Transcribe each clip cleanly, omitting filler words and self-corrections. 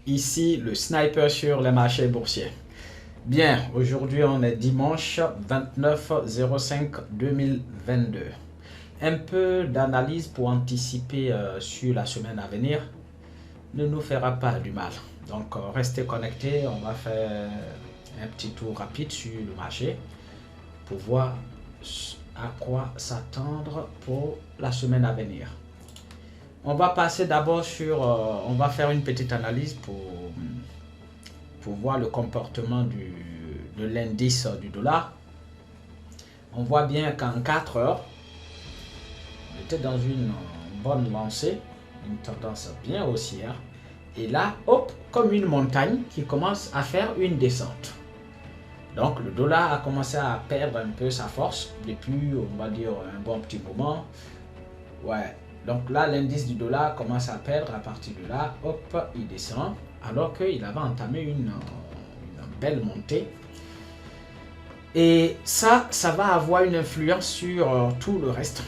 Ici le sniper sur les marchés boursiers. Bien, aujourd'hui on est dimanche 29/05/2022. Un peu d'analyse pour anticiper sur la semaine à venir ne nous fera pas du mal. Donc restez connectés, on va faire un petit tour rapide sur le marché pour voir à quoi s'attendre pour la semaine à venir. On va passer d'abord on va faire une petite analyse pour voir le comportement de l'indice du dollar. On voit bien qu'en 4 heures, on était dans une bonne lancée, une tendance bien haussière. Et là, hop, comme une montagne qui commence à faire une descente. Donc le dollar a commencé à perdre un peu sa force depuis, on va dire, un bon petit moment. Ouais. Donc là, l'indice du dollar commence à perdre. À partir de là, hop, il descend. Alors qu'il avait entamé une belle montée. Et ça va avoir une influence sur tout le reste.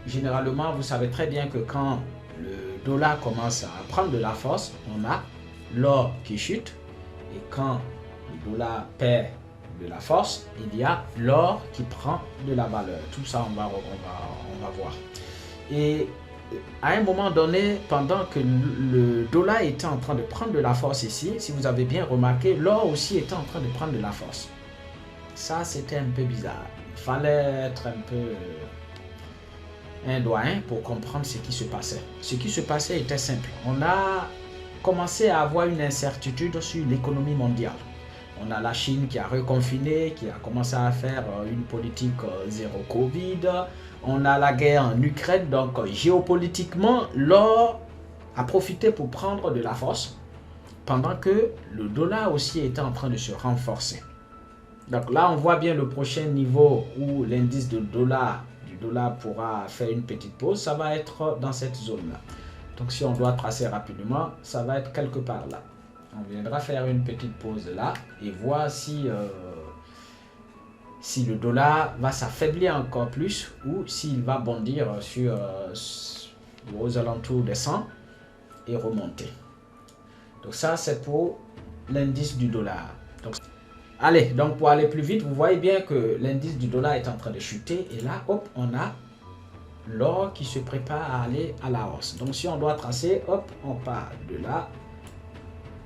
Généralement, vous savez très bien que quand le dollar commence à prendre de la force, on a l'or qui chute. Et quand le dollar perd de la force, il y a l'or qui prend de la valeur. Tout ça, on va voir. Et à un moment donné, pendant que le dollar était en train de prendre de la force ici, si vous avez bien remarqué, l'or aussi était en train de prendre de la force. Ça, c'était un peu bizarre. Il fallait être un peu un doyen pour comprendre ce qui se passait. Ce qui se passait était simple. On a commencé à avoir une incertitude sur l'économie mondiale. On a la Chine qui a reconfiné, qui a commencé à faire une politique zéro Covid. On a la guerre en Ukraine, donc géopolitiquement, l'or a profité pour prendre de la force, pendant que le dollar aussi était en train de se renforcer. Donc là, on voit bien le prochain niveau où l'indice du dollar pourra faire une petite pause. Ça va être dans cette zone-là. Donc si on doit tracer rapidement, ça va être quelque part là. On viendra faire une petite pause là et voir si le dollar va s'affaiblir encore plus ou s'il va bondir aux alentours des 100 et remonter. Donc ça, c'est pour l'indice du dollar. Donc, allez, donc pour aller plus vite, vous voyez bien que l'indice du dollar est en train de chuter et là, hop, on a l'or qui se prépare à aller à la hausse. Donc si on doit tracer, hop, on part de là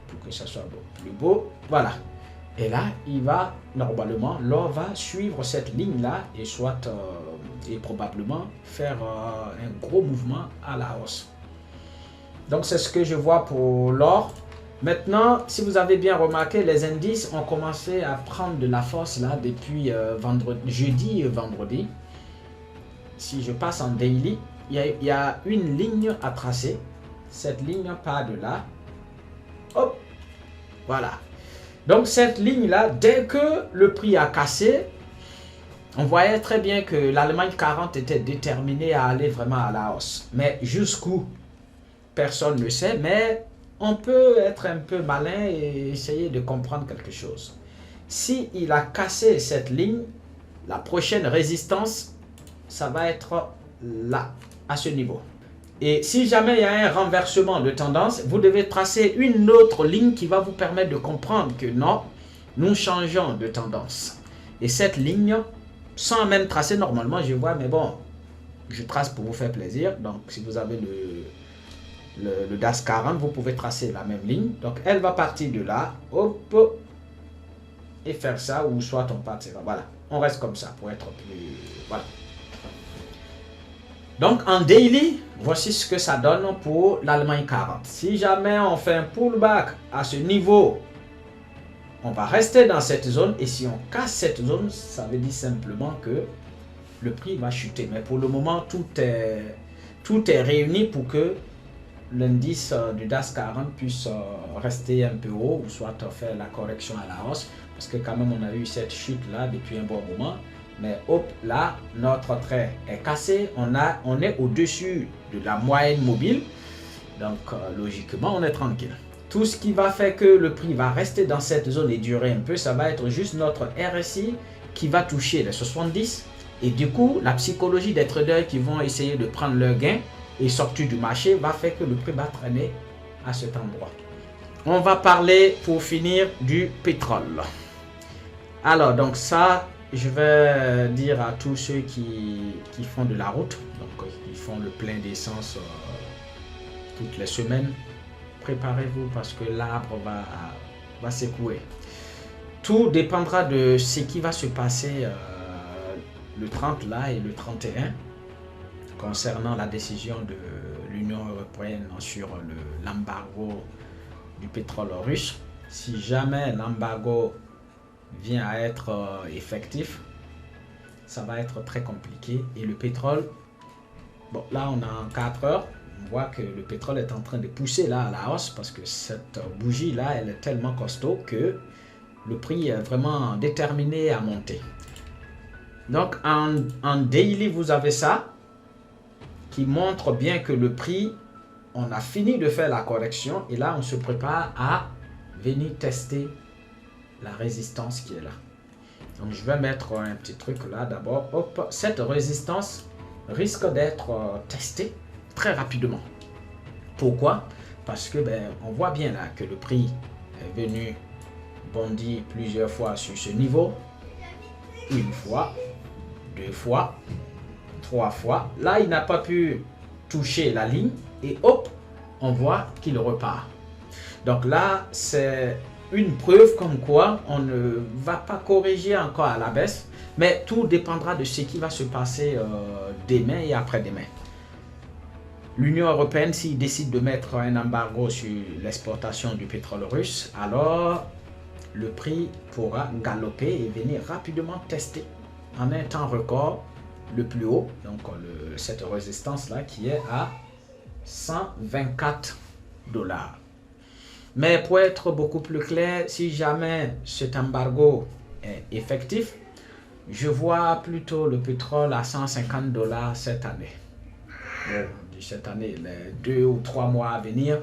pour que ça soit plus beau. Voilà. Et là, normalement, l'or va suivre cette ligne-là et probablement faire un gros mouvement à la hausse. Donc c'est ce que je vois pour l'or. Maintenant, si vous avez bien remarqué, les indices ont commencé à prendre de la force là depuis jeudi et vendredi. Si je passe en daily, il y a une ligne à tracer. Cette ligne part de là. Hop, voilà. Donc cette ligne-là, dès que le prix a cassé, on voyait très bien que l'Allemagne 40 était déterminée à aller vraiment à la hausse. Mais jusqu'où? Personne ne sait, mais on peut être un peu malin et essayer de comprendre quelque chose. Si il a cassé cette ligne, la prochaine résistance, ça va être là, à ce niveau. Et si jamais il y a un renversement de tendance, vous devez tracer une autre ligne qui va vous permettre de comprendre que non, nous changeons de tendance. Et cette ligne, sans même tracer normalement, je vois, mais bon, je trace pour vous faire plaisir. Donc si vous avez le DAS 40, vous pouvez tracer la même ligne. Donc elle va partir de là, hop, et faire ça, ou soit on partira. Voilà, on reste comme ça pour être plus... Voilà. Donc en daily, voici ce que ça donne pour l'Allemagne 40. Si jamais on fait un pullback à ce niveau, on va rester dans cette zone. Et si on casse cette zone, ça veut dire simplement que le prix va chuter. Mais pour le moment, tout est réuni pour que l'indice du DAS 40 puisse rester un peu haut ou soit faire la correction à la hausse. Parce que quand même, on a eu cette chute là depuis un bon moment. Mais hop, là, notre trait est cassé. On est au-dessus de la moyenne mobile. Donc, logiquement, on est tranquille. Tout ce qui va faire que le prix va rester dans cette zone et durer un peu, ça va être juste notre RSI qui va toucher les 70. Et du coup, la psychologie des traders qui vont essayer de prendre leur gain et sortir du marché va faire que le prix va traîner à cet endroit. On va parler pour finir du pétrole. Alors, donc ça, je vais dire à tous ceux qui font de la route, donc qui font le plein d'essence toutes les semaines, préparez-vous parce que l'arbre va secouer. Tout dépendra de ce qui va se passer le 30 là et le 31 concernant la décision de l'Union européenne sur l'embargo du pétrole russe. Si jamais l'embargo vient à être effectif, ça va être très compliqué. Et le pétrole, bon là on a en 4 heures, on voit que le pétrole est en train de pousser là à la hausse parce que cette bougie là, elle est tellement costaud que le prix est vraiment déterminé à monter. Donc en daily, vous avez ça qui montre bien que le prix, on a fini de faire la correction et là on se prépare à venir tester la résistance qui est là. Donc je vais mettre un petit truc là d'abord. Hop, cette résistance risque d'être testée très rapidement. Pourquoi? Parce que on voit bien là que le prix est venu bondir plusieurs fois sur ce niveau. Une fois, 2 fois, 3 fois. Là, il n'a pas pu toucher la ligne et hop, on voit qu'il repart. Donc là, c'est une preuve comme quoi on ne va pas corriger encore à la baisse, mais tout dépendra de ce qui va se passer demain et après-demain. L'Union européenne, s'il décide de mettre un embargo sur l'exportation du pétrole russe, alors le prix pourra galoper et venir rapidement tester en un temps record le plus haut, donc cette résistance là qui est à 124 $. Mais pour être beaucoup plus clair, si jamais cet embargo est effectif, je vois plutôt le pétrole à 150 $ cette année. Bon, cette année, les 2 ou 3 mois à venir,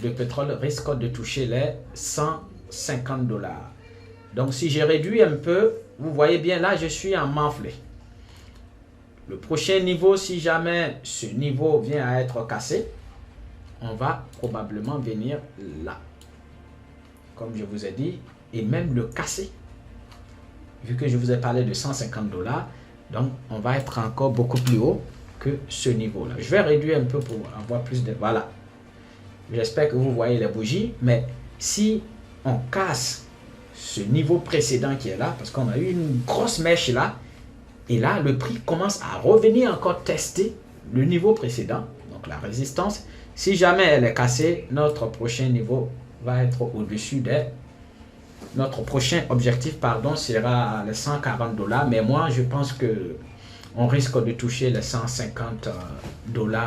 le pétrole risque de toucher les 150 $. Donc si je réduis un peu, vous voyez bien là, je suis en enflé. Le prochain niveau, si jamais ce niveau vient à être cassé, on va probablement venir là. Comme je vous ai dit, et même le casser. Vu que je vous ai parlé de 150 $, donc on va être encore beaucoup plus haut que ce niveau-là. Je vais réduire un peu pour avoir plus de... Voilà. J'espère que vous voyez les bougies, mais si on casse ce niveau précédent qui est là, parce qu'on a eu une grosse mèche là, et là, le prix commence à revenir encore tester le niveau précédent, donc la résistance. Si jamais elle est cassée, notre prochain niveau va être au-dessus des... Notre prochain objectif, pardon, sera les 140 $. Mais moi, je pense que on risque de toucher les 150 $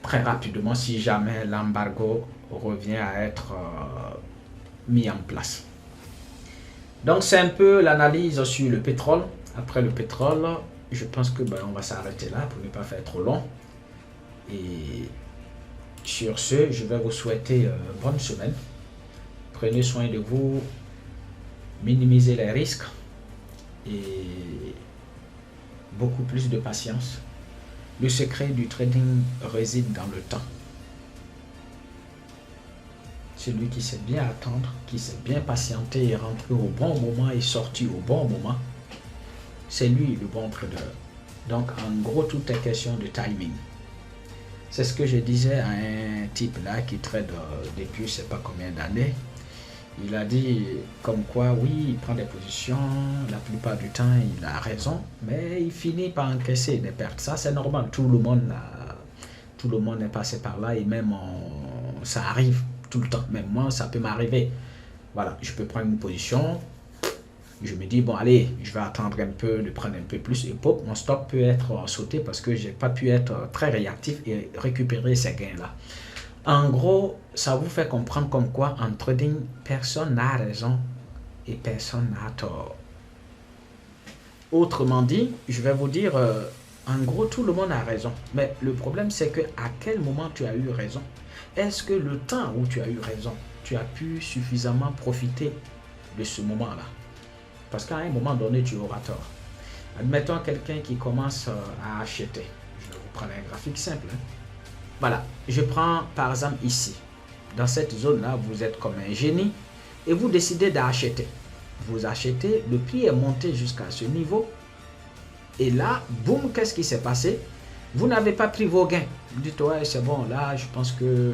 très rapidement si jamais l'embargo revient à être mis en place. Donc, c'est un peu l'analyse sur le pétrole. Après le pétrole, je pense que on va s'arrêter là pour ne pas faire trop long. Et sur ce, je vais vous souhaiter bonne semaine. Prenez soin de vous, minimisez les risques et beaucoup plus de patience. Le secret du trading réside dans le temps. Celui qui sait bien attendre, qui sait bien patienter et rentrer au bon moment et sortir au bon moment, c'est lui le bon trader. Donc en gros, tout est question de timing. C'est ce que je disais à un type là qui trade depuis je ne sais pas combien d'années. Il a dit comme quoi, oui, il prend des positions, la plupart du temps, il a raison, mais il finit par encaisser des pertes. Ça, c'est normal, tout le monde est passé par là et même ça arrive tout le temps. Même moi, ça peut m'arriver. Voilà, je peux prendre une position, je me dis, bon, allez, je vais attendre un peu, de prendre un peu plus, et pop, mon stop peut être sauté parce que je n'ai pas pu être très réactif et récupérer ces gains-là. En gros, ça vous fait comprendre comme quoi en trading, personne n'a raison et personne n'a tort. Autrement dit, je vais vous dire, en gros, tout le monde a raison. Mais le problème, c'est que à quel moment tu as eu raison? Est-ce que le temps où tu as eu raison, tu as pu suffisamment profiter de ce moment-là? Parce qu'à un moment donné, tu auras tort. Admettons quelqu'un qui commence à acheter. Je vais vous prendre un graphique simple. Voilà, je prends par exemple ici. dans cette zone-là, vous êtes comme un génie et vous décidez d'acheter. Vous achetez, le prix est monté jusqu'à ce niveau. Et là, boum, qu'est-ce qui s'est passé? Vous n'avez pas pris vos gains. Vous dites, ouais, c'est bon, là, je pense que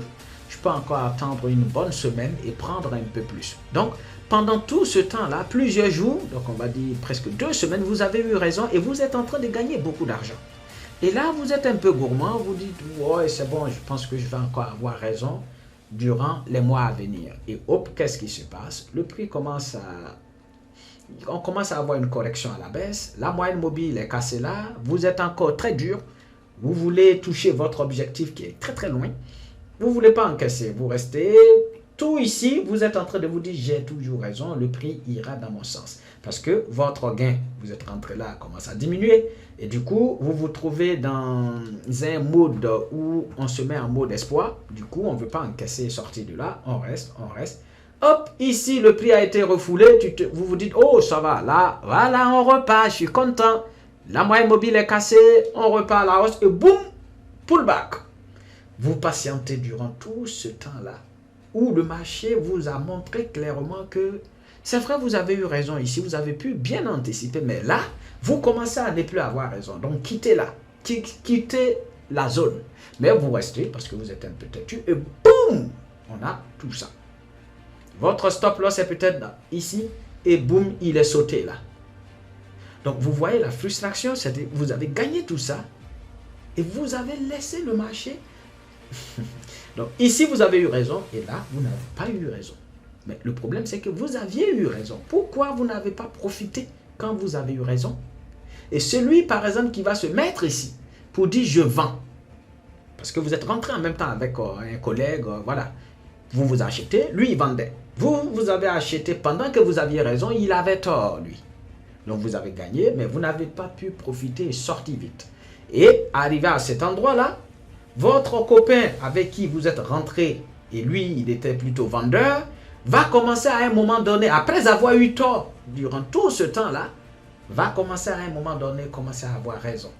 je peux encore attendre une bonne semaine et prendre un peu plus. Donc, pendant tout ce temps-là, plusieurs jours, donc on va dire presque 2 semaines, vous avez eu raison et vous êtes en train de gagner beaucoup d'argent. Et là, vous êtes un peu gourmand, vous dites, ouais, c'est bon, je pense que je vais encore avoir raison durant les mois à venir. Et hop, qu'est-ce qui se passe? Le prix commence à... On commence à avoir une correction à la baisse. La moyenne mobile est cassée là. Vous êtes encore très dur. Vous voulez toucher votre objectif qui est très très loin. Vous ne voulez pas encaisser. Vous restez tout ici. Vous êtes en train de vous dire, j'ai toujours raison. Le prix ira dans mon sens. Parce que votre gain, vous êtes rentré là, commence à diminuer. Et du coup, vous vous trouvez dans un mode où on se met en mode espoir. Du coup, on ne veut pas encaisser et sortir de là. On reste, on reste. Hop, ici, le prix a été refoulé. Vous vous dites, oh, ça va, là, voilà, on repart, je suis content. La moyenne mobile est cassée, on repart à la hausse et boum, pullback. Vous patientez durant tout ce temps-là où le marché vous a montré clairement que c'est vrai, vous avez eu raison ici, vous avez pu bien anticiper, mais là, vous commencez à ne plus avoir raison. Donc, quittez là, quittez la zone. Mais vous restez parce que vous êtes un peu têtu et boum, on a tout ça. Votre stop loss est peut-être ici et boum, il est sauté là. Donc, vous voyez la frustration, c'est que vous avez gagné tout ça et vous avez laissé le marché. Donc, ici, vous avez eu raison et là, vous n'avez pas eu raison. Mais le problème, c'est que vous aviez eu raison. Pourquoi vous n'avez pas profité quand vous avez eu raison? Et celui, par exemple, qui va se mettre ici pour dire « je vends », parce que vous êtes rentré en même temps avec un collègue, voilà. Vous vous achetez, lui, il vendait. Vous avez acheté pendant que vous aviez raison, il avait tort, lui. Donc, vous avez gagné, mais vous n'avez pas pu profiter et sortir vite. Et arrivé à cet endroit-là, votre copain avec qui vous êtes rentré, et lui, il était plutôt vendeur, va commencer à un moment donné, après avoir eu tort durant tout ce temps-là, va commencer à un moment donné, commencer à avoir raison.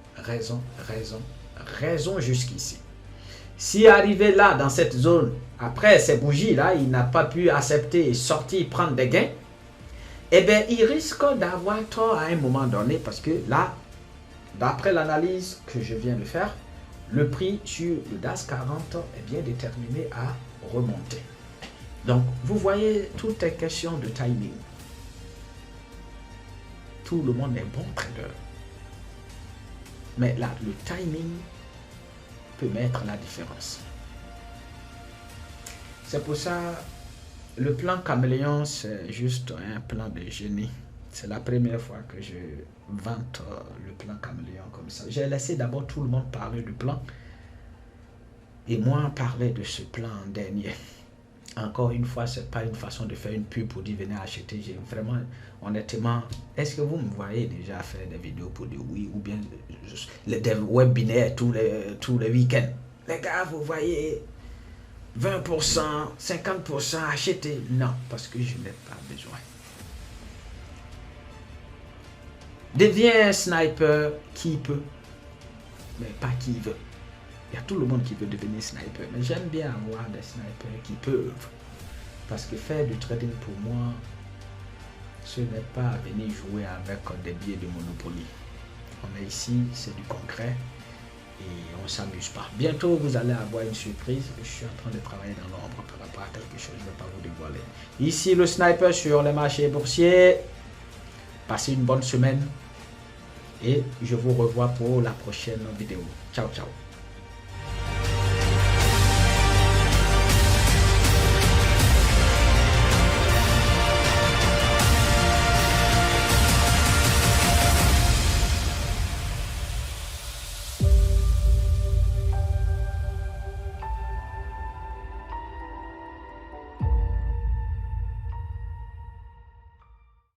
Raison jusqu'ici. Si arrivé là, dans cette zone, après ces bougies-là, il n'a pas pu accepter et sortir, prendre des gains, eh bien, il risque d'avoir tort à un moment donné parce que là, d'après l'analyse que je viens de faire, le prix sur le DAX 40 est bien déterminé à remonter. Donc, vous voyez, tout est question de timing. Tout le monde est bon trader. Mais là, le timing peut mettre la différence. C'est pour ça, le plan caméléon, c'est juste un plan de génie. C'est la première fois que je vante le plan caméléon comme ça. J'ai laissé d'abord tout le monde parler du plan. Et moi, parler de ce plan dernier. Encore une fois, ce n'est pas une façon de faire une pub pour dire venez acheter. J'ai vraiment, honnêtement, est-ce que vous me voyez déjà faire des vidéos pour dire oui ou bien des webinaires tous les week-ends? Les gars, vous voyez 20%, 50% acheter? Non, parce que je n'ai pas besoin. Deviens un sniper qui peut, mais pas qui veut. Il y a tout le monde qui veut devenir sniper, mais j'aime bien avoir des snipers qui peuvent. Parce que faire du trading pour moi, ce n'est pas venir jouer avec des billets de Monopoly. On est ici, c'est du concret et on ne s'amuse pas. Bientôt, vous allez avoir une surprise. Je suis en train de travailler dans l'ombre par rapport à quelque chose, je ne vais pas vous dévoiler. Ici, le sniper sur les marchés boursiers. Passez une bonne semaine et je vous revois pour la prochaine vidéo. Ciao, ciao.